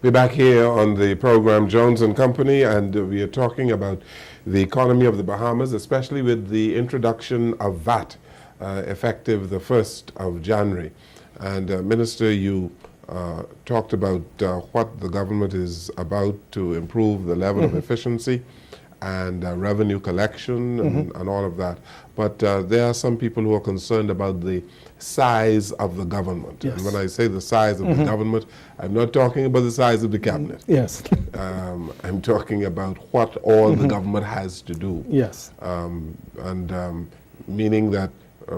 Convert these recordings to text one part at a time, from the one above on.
We're back here on the program Jones and Company, and we are talking about the economy of the Bahamas, especially with the introduction of VAT effective the 1st of January. And Minister, you talked about what the government is about to improve the level of efficiency and revenue collection and all of that. But there are some people who are concerned about the size of the government. Yes. And when I say the size of the government, I'm not talking about the size of the cabinet. Yes. I'm talking about what all the government has to do. Yes. Meaning that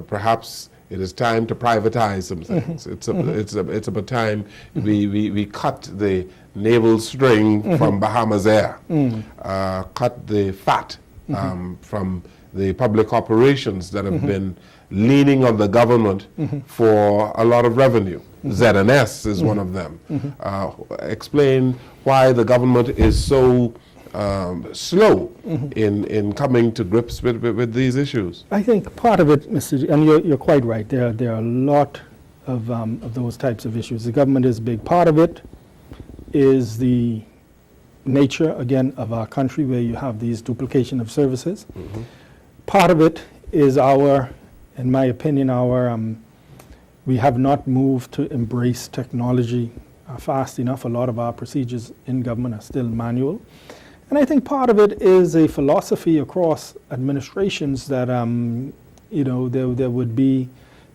perhaps it is time to privatize some things. It's about time we cut the navel string from Bahamas Air, cut the fat from the public operations that have been leaning on the government for a lot of revenue. ZNS is one of them. Explain why the government is so slow in coming to grips with these issues. I think part of it, Mr. And you're quite right. There are a lot of those types of issues. The government is a big part of it. Is the nature, again, of our country, where you have these duplication of services. Part of it is in my opinion, we have not moved to embrace technology fast enough. A lot of our procedures in government are still manual. And I think part of it is a philosophy across administrations that,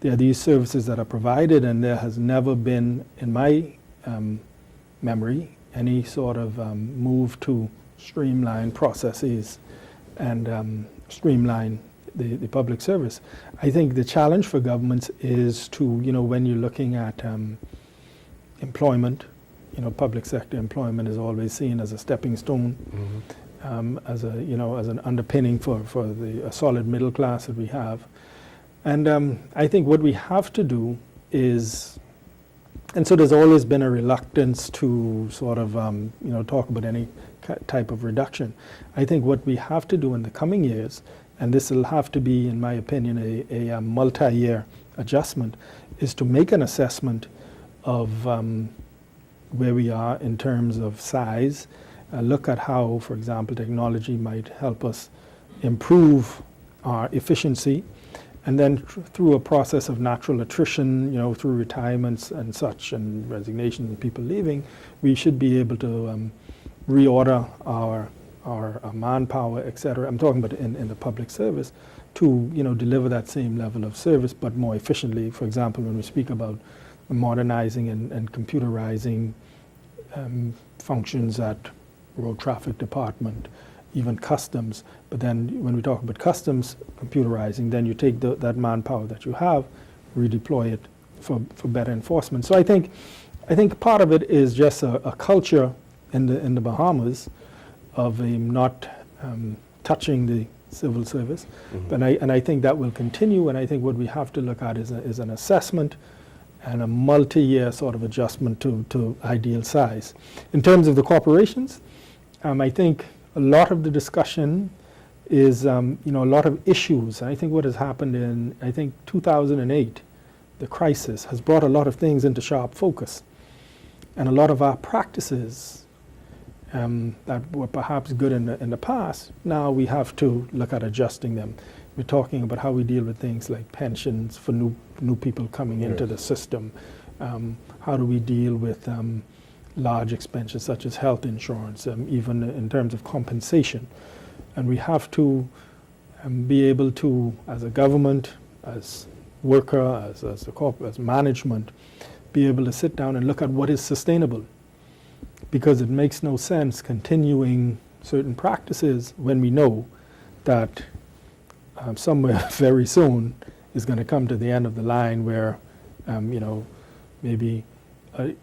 there are these services that are provided, and there has never been, in my memory, any sort of move to streamline processes and streamline the public service. I think the challenge for governments is to, when you're looking at employment, public sector employment is always seen as a stepping stone, as an underpinning for a solid middle class that we have. And I think what we have to do is, and so there's always been a reluctance to sort of, talk about any type of reduction. I think what we have to do in the coming years, and this will have to be, in my opinion, a multi-year adjustment, is to make an assessment of where we are in terms of size, look at how, for example, technology might help us improve our efficiency, and then through a process of natural attrition, through retirements and such, and resignation and people leaving, we should be able to reorder our manpower, et cetera. I'm talking about in the public service, to deliver that same level of service, but more efficiently. For example, when we speak about modernizing and computerizing functions at road traffic department, even customs. But then when we talk about customs computerizing, then you take that manpower that you have, redeploy it for better enforcement. So I think part of it is just a culture in the Bahamas of not touching the civil service. And I think that will continue, and I think what we have to look at is an assessment and a multi-year sort of adjustment to ideal size. In terms of the corporations, I think a lot of the discussion is, a lot of issues. I think what has happened in, 2008, the crisis has brought a lot of things into sharp focus. And a lot of our practices that were perhaps good in the past, now we have to look at adjusting them. We're talking about how we deal with things like pensions for new people coming into the system. How do we deal with large expenses such as health insurance, even in terms of compensation. And we have to be able to, as a government, as worker, as management, be able to sit down and look at what is sustainable. Because it makes no sense continuing certain practices when we know that somewhere very soon is going to come to the end of the line where, maybe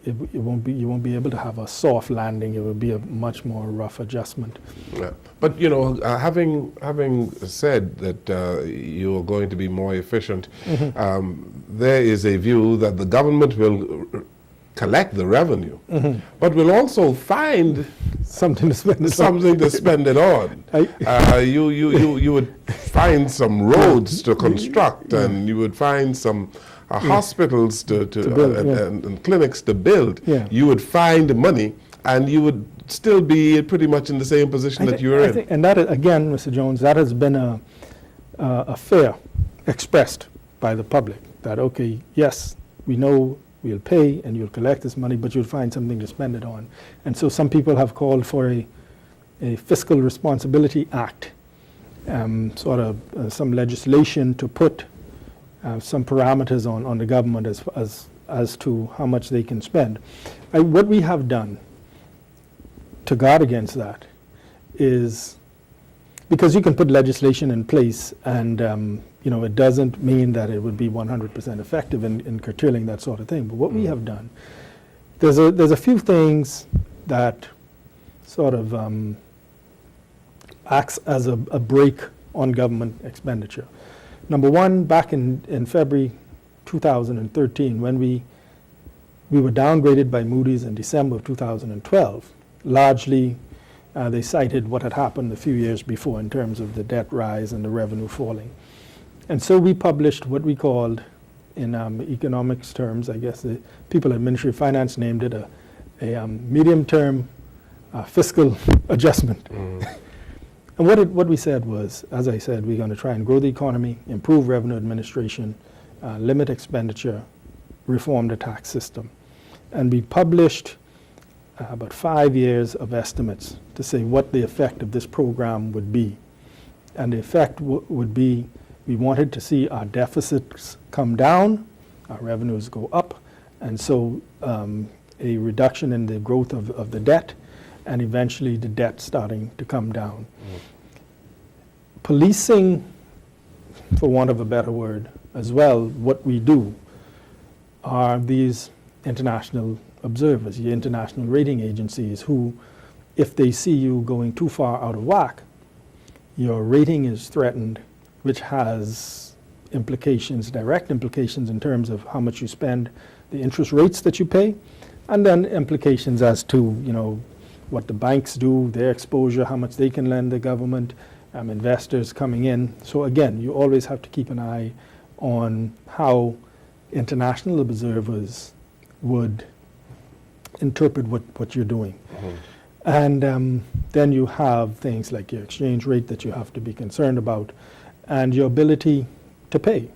you won't be able to have a soft landing. It will be a much more rough adjustment. Yeah. But having said that you are going to be more efficient, there is a view that the government will collect the revenue, but will also find something to spend it something to spend it on. You would find some roads to construct, and you would find some hospitals to build, and clinics to build. Yeah. You would find money, and you would still be pretty much in the same position that you were in. And that is, again, Mr. Jones, that has been a fear expressed by the public that, okay, yes, we know we'll pay and you'll collect this money, but you'll find something to spend it on. And so some people have called for a Fiscal Responsibility Act, some legislation to put some parameters on the government as to how much they can spend. What we have done to guard against that is, because you can put legislation in place and it doesn't mean that it would be 100% effective in curtailing that sort of thing. But what we have done, there's a few things that sort of acts as a brake on government expenditure. Number one, back in February 2013, when we were downgraded by Moody's in December of 2012, largely they cited what had happened a few years before in terms of the debt rise and the revenue falling. And so we published what we called, in economics terms, I guess the people at Ministry of Finance named it a medium-term fiscal adjustment. And what we said was, as I said, we're going to try and grow the economy, improve revenue administration, limit expenditure, reform the tax system. And we published about 5 years of estimates to say what the effect of this program would be. And the effect would be, we wanted to see our deficits come down, our revenues go up, and so a reduction in the growth of the debt, and eventually the debt starting to come down. Policing, for want of a better word, as well, what we do are these international observers, the international rating agencies, who, if they see you going too far out of whack, your rating is threatened, which has implications, direct implications in terms of how much you spend, the interest rates that you pay, and then implications as to, what the banks do, their exposure, how much they can lend the government, investors coming in. So again, you always have to keep an eye on how international observers would interpret what you're doing. And then you have things like your exchange rate that you have to be concerned about, and your ability to pay.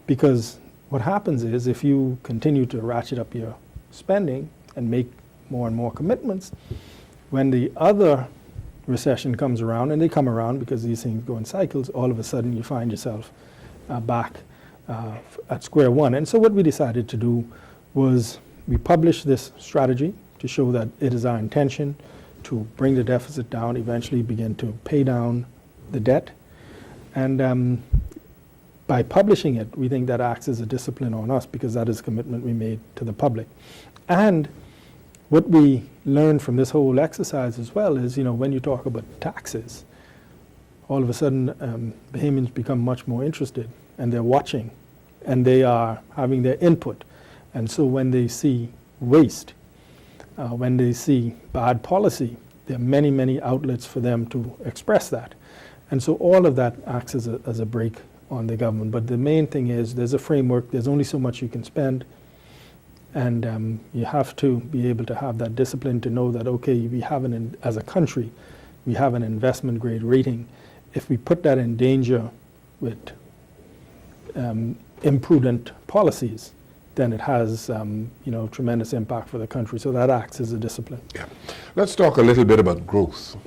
Because what happens is, if you continue to ratchet up your spending and make more and more commitments, when the other recession comes around, and they come around because these things go in cycles, all of a sudden you find yourself back at square one. And so what we decided to do was we published this strategy to show that it is our intention to bring the deficit down, eventually begin to pay down the debt. And by publishing it, we think that acts as a discipline on us, because that is a commitment we made to the public. And what we learned from this whole exercise as well is, when you talk about taxes, all of a sudden Bahamians become much more interested, and they're watching, and they are having their input. And so when they see waste, when they see bad policy, there are many, many outlets for them to express that. And so all of that acts as a brake on the government. But the main thing is, there's a framework, there's only so much you can spend, and you have to be able to have that discipline to know that, okay, we have as a country, we have an investment grade rating. If we put that in danger with imprudent policies, then it has tremendous impact for the country. So that acts as a discipline. Yeah. Let's talk a little bit about growth.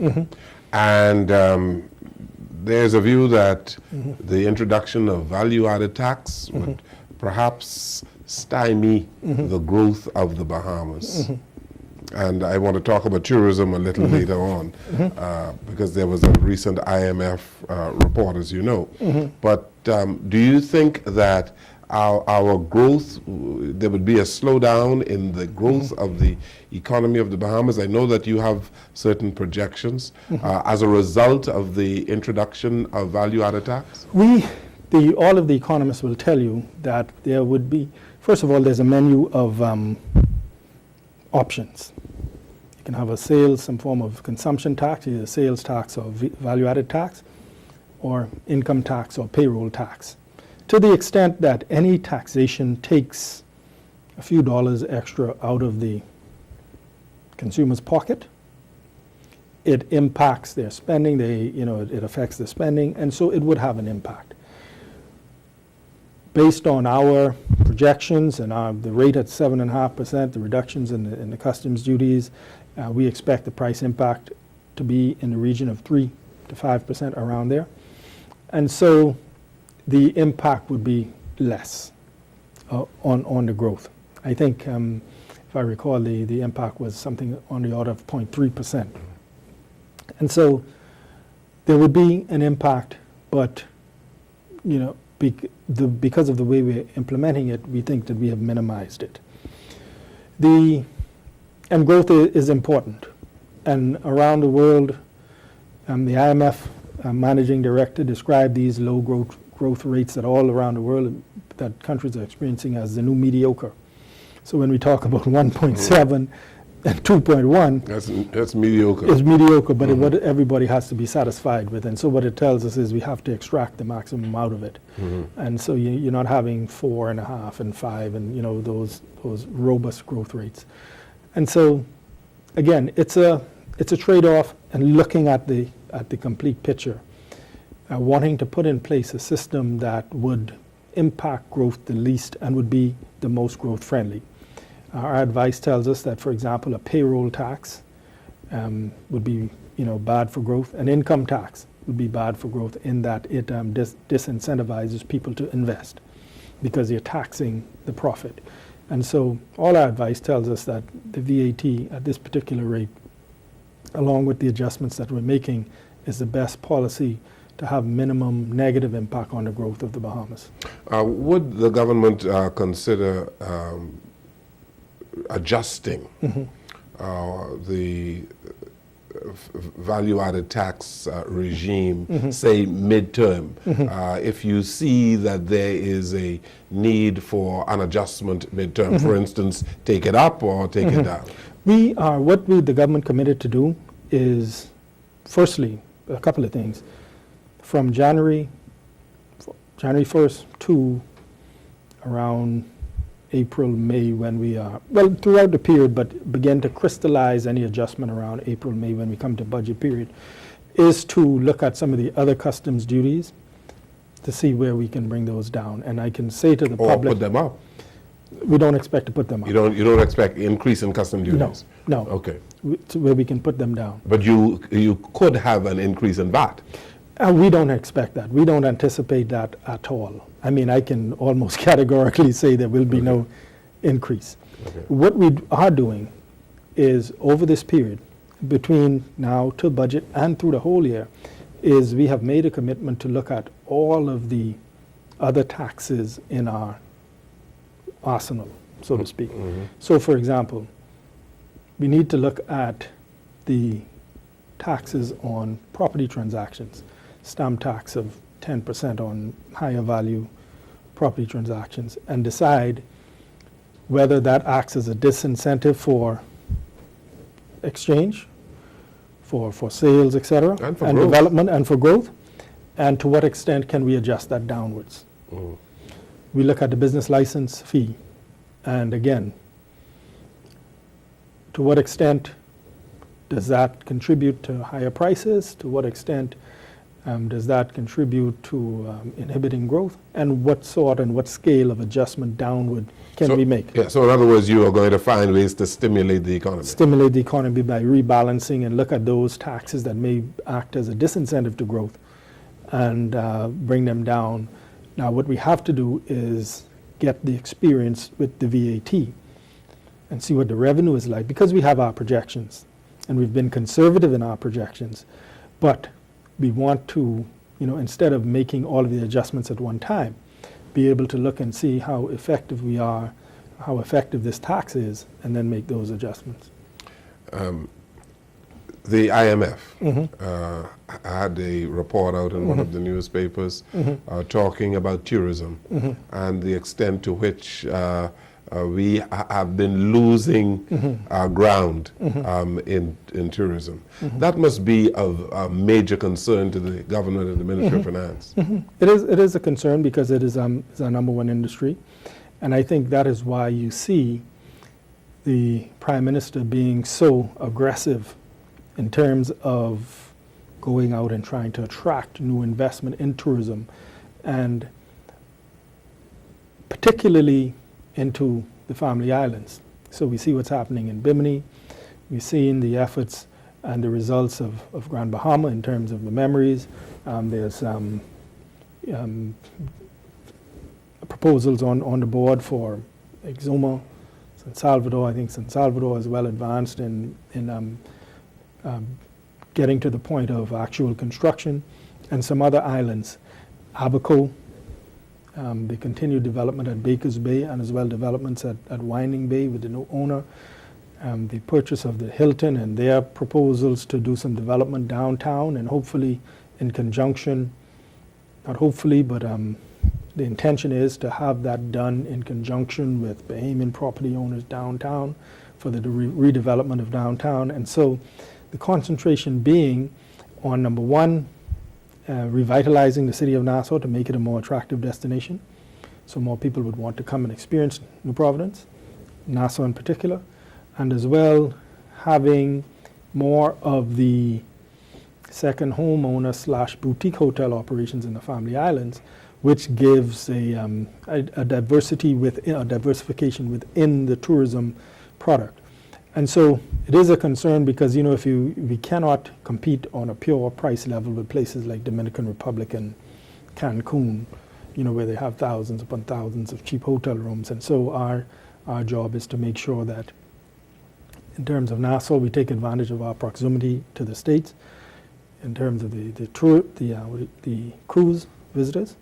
And there's a view that the introduction of value-added tax would perhaps stymie the growth of the Bahamas. And I want to talk about tourism a little later on, because there was a recent IMF report, as you know. But do you think that our growth, there would be a slowdown in the growth of the economy of the Bahamas? I know that you have certain projections as a result of the introduction of value-added tax. All of the economists will tell you that there would be, first of all, there's a menu of options. You can have a sales, some form of consumption tax, either sales tax or value-added tax, or income tax or payroll tax. To the extent that any taxation takes a few dollars extra out of the consumer's pocket, it impacts their spending, it affects their spending, and so it would have an impact. Based on our projections and the rate at 7.5%, the reductions in the customs duties, we expect the price impact to be in the region of 3 to 5%, around there. And so the impact would be less on the growth. I think, if I recall, the impact was something on the order of 0.3%. And so there would be an impact, but because of the way we're implementing it, we think that we have minimized it. And growth is important. And around the world, the IMF managing director described these low growth rates that all around the world that countries are experiencing as the new mediocre. So when we talk about 1.7 and 2.1, that's mediocre. It's mediocre, but what everybody has to be satisfied with. And so what it tells us is we have to extract the maximum out of it. And so you're not having 4.5 and 5 and those robust growth rates. And so again, it's a trade-off, and looking at the complete picture, wanting to put in place a system that would impact growth the least and would be the most growth friendly. Our advice tells us that, for example, a payroll tax would be bad for growth. An income tax would be bad for growth in that it disincentivizes people to invest because you're taxing the profit. And so all our advice tells us that the VAT at this particular rate, along with the adjustments that we're making, is the best policy to have minimum negative impact on the growth of the Bahamas. Would the government consider adjusting the value-added tax regime, say midterm, if you see that there is a need for an adjustment midterm, for instance, take it up or take it down? The government committed to do is, firstly, a couple of things. From January 1st to around April, May, when we are, throughout the period, but begin to crystallize any adjustment around April, May, when we come to budget period, is to look at some of the other customs duties to see where we can bring those down. And I can say to the public... Or put them up. We don't expect to put them up. You don't expect increase in custom duties? No. Okay. Where we can put them down. But you could have an increase in VAT? We don't expect that. We don't anticipate that at all. I mean, I can almost categorically say there will be no increase. Okay. What we are doing is, over this period, between now to budget and through the whole year, is we have made a commitment to look at all of the other taxes in our arsenal, so to speak. So, for example, we need to look at the taxes on property transactions, stamp tax of 10% on higher value property transactions, and decide whether that acts as a disincentive for exchange, for sales, etc., and development and for growth, and to what extent can we adjust that downwards. We look at the business license fee, and again, to what extent does that contribute to higher prices? To what extent does that contribute to inhibiting growth? And what sort and what scale of adjustment downward can we make? Yeah, so in other words, you are going to find ways to stimulate the economy. Stimulate the economy by rebalancing and look at those taxes that may act as a disincentive to growth and bring them down. Now, what we have to do is get the experience with the VAT and see what the revenue is like, because we have our projections and we've been conservative in our projections, but we want to, instead of making all of the adjustments at one time, be able to look and see how effective we are, how effective this tax is, and then make those adjustments. The IMF had a report out in one of the newspapers talking about tourism and the extent to which we have been losing ground in tourism. That must be of a major concern to the government and the Ministry of Finance. It is a concern because it is our number one industry. And I think that is why you see the Prime Minister being so aggressive in terms of going out and trying to attract new investment in tourism, and particularly into the Family Islands. So we see what's happening in Bimini. We've seen the efforts and the results of Grand Bahama in terms of the memories. There's proposals on the board for Exuma, San Salvador. I think San Salvador is well advanced in getting to the point of actual construction, and some other islands. Abaco, the continued development at Baker's Bay, and as well developments at Winding Bay with the new owner. The purchase of the Hilton and their proposals to do some development downtown, and hopefully in conjunction, not hopefully, but the intention is to have that done in conjunction with Bahamian property owners downtown for the redevelopment of downtown. And so the concentration being on, number one, revitalizing the city of Nassau to make it a more attractive destination, so more people would want to come and experience New Providence, Nassau in particular, and as well having more of the second homeowner / boutique hotel operations in the Family Islands, which gives a diversity within, a diversification within the tourism product. And so it is a concern because, you know, we cannot compete on a pure price level with places like Dominican Republic and Cancun, you know, where they have thousands upon thousands of cheap hotel rooms. And so our job is to make sure that in terms of Nassau, we take advantage of our proximity to the States in terms of the cruise visitors.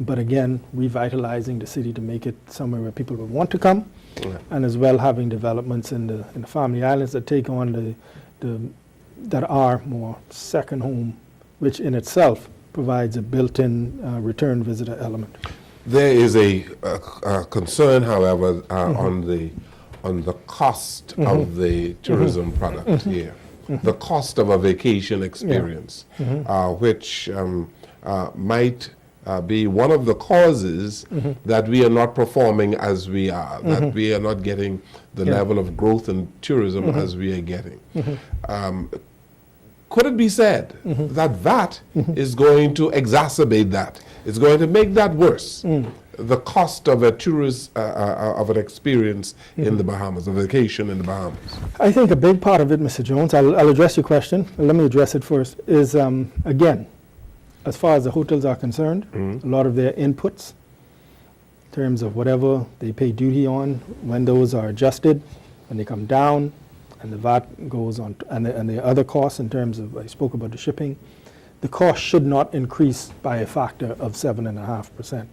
But again, revitalizing the city to make it somewhere where people would want to come, and as well having developments in the Family Islands that take on that are more second home, which in itself provides a built-in return visitor element. There is a concern, however, on the cost of the tourism product here, the cost of a vacation experience, which might be one of the causes that we are not performing as we are, that we are not getting the level of growth in tourism as we are getting. Could it be said that that is going to exacerbate that? It's going to make that worse? The cost of a tourist, of an experience in the Bahamas, a vacation in the Bahamas? I think a big part of it, Mr. Jones, I'll address your question. Let me address it first, is again, as far as the hotels are concerned, a lot of their inputs, in terms of whatever they pay duty on, when those are adjusted, when they come down, and the VAT goes on, and the other costs in terms of, I spoke about the shipping, the cost should not increase by a factor of 7.5%.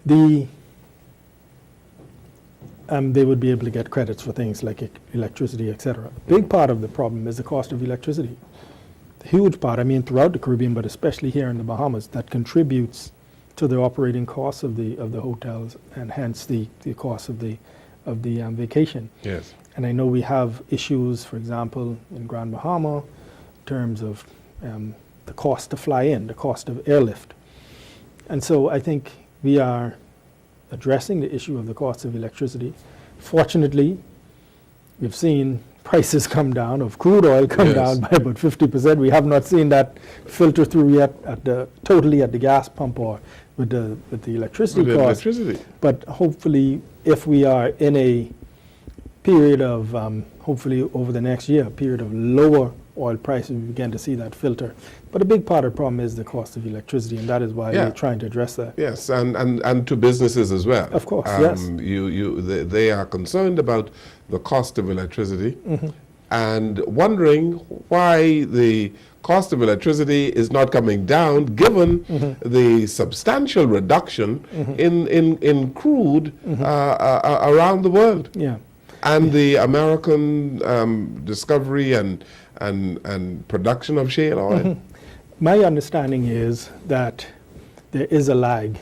They would be able to get credits for things like electricity, etc. A big part of the problem is the cost of electricity. A huge part, I mean, throughout the Caribbean, but especially here in the Bahamas, that contributes to the operating costs of the hotels, and hence the cost of the vacation. Yes. And I know we have issues, for example, in Grand Bahama, in terms of the cost to fly in, the cost of airlift. And so I think we are addressing the issue of the cost of electricity. Fortunately, we've seen prices come down, of crude oil come down by about 50%. We have not seen that filter through yet totally at the gas pump or with the electricity cost. But hopefully, if we are in a period of, hopefully over the next year, a period of lower oil prices, we begin to see that filter. But a big part of the problem is the cost of electricity, and that is why we're trying to address that. Yes, and to businesses as well. Of course, yes. They are concerned about the cost of electricity and wondering why the cost of electricity is not coming down, given the substantial reduction in crude around the world. Yeah. And the American discovery and production of shale oil. My understanding is that there is a lag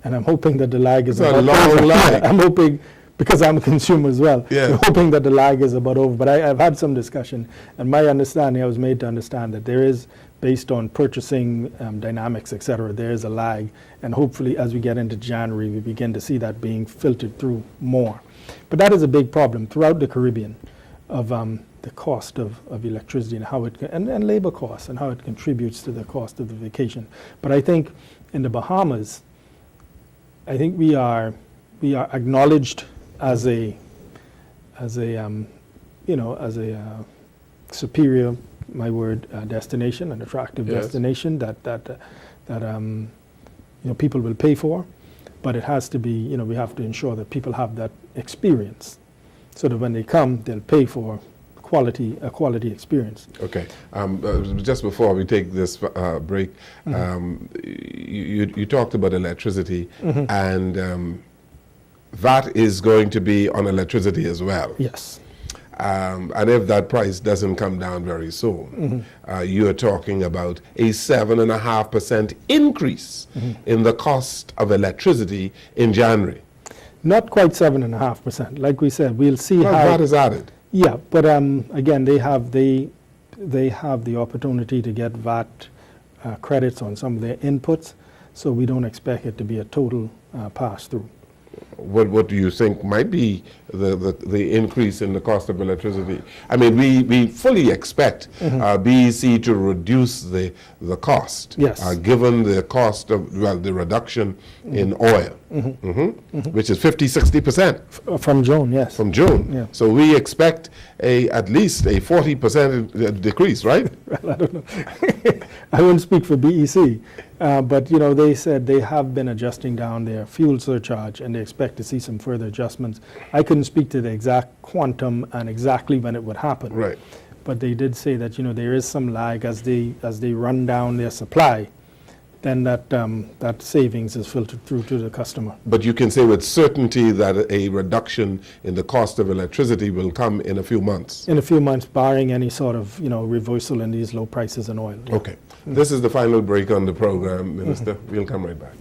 And I'm hoping that the lag is It's a about long over. lag. I'm hoping, because I'm a consumer as well, Yeah. I'm hoping that the lag is about over. But I've had some discussion, and my understanding, I was made to understand that there is, based on purchasing dynamics, et cetera, there is a lag. And hopefully, as we get into January, we begin to see that being filtered through more. But that is a big problem throughout the Caribbean of the cost of electricity and how it, and labor costs and how it contributes to the cost of the vacation. But I think in the Bahamas, I think we are acknowledged as a superior, my word, destination, an attractive Yes. destination that people will pay for, but it has to be, we have to ensure that people have that experience, so that when they come, they'll pay for a quality experience. Okay. Just before we take this break, you talked about electricity, and that is going to be on electricity as well. Yes. And if that price doesn't come down very soon, you're talking about a 7.5% increase in the cost of electricity in January. Not quite 7.5%. Like we said, we'll see Well, how. that is added. Yeah, but again, they have the opportunity to get VAT credits on some of their inputs, so we don't expect it to be a total pass-through. What do you think might be the increase in the cost of electricity? I mean, we fully expect BEC to reduce the cost, Yes. given the cost of, the reduction in oil, which is 50-60%. From June, yes. From June. Yeah. So we expect at least a 40% decrease, right? Well, I don't know. I wouldn't speak for BEC, but they said they have been adjusting down their fuel surcharge, and they expect to see some further adjustments. I couldn't speak to the exact quantum and exactly when it would happen. Right. But they did say that there is some lag as they run down their supply. Then that savings is filtered through to the customer. But you can say with certainty that a reduction in the cost of electricity will come in a few months. In a few months, barring any sort of reversal in these low prices in oil. Yeah. Okay. This is the final break on the program, Minister. We'll come right back.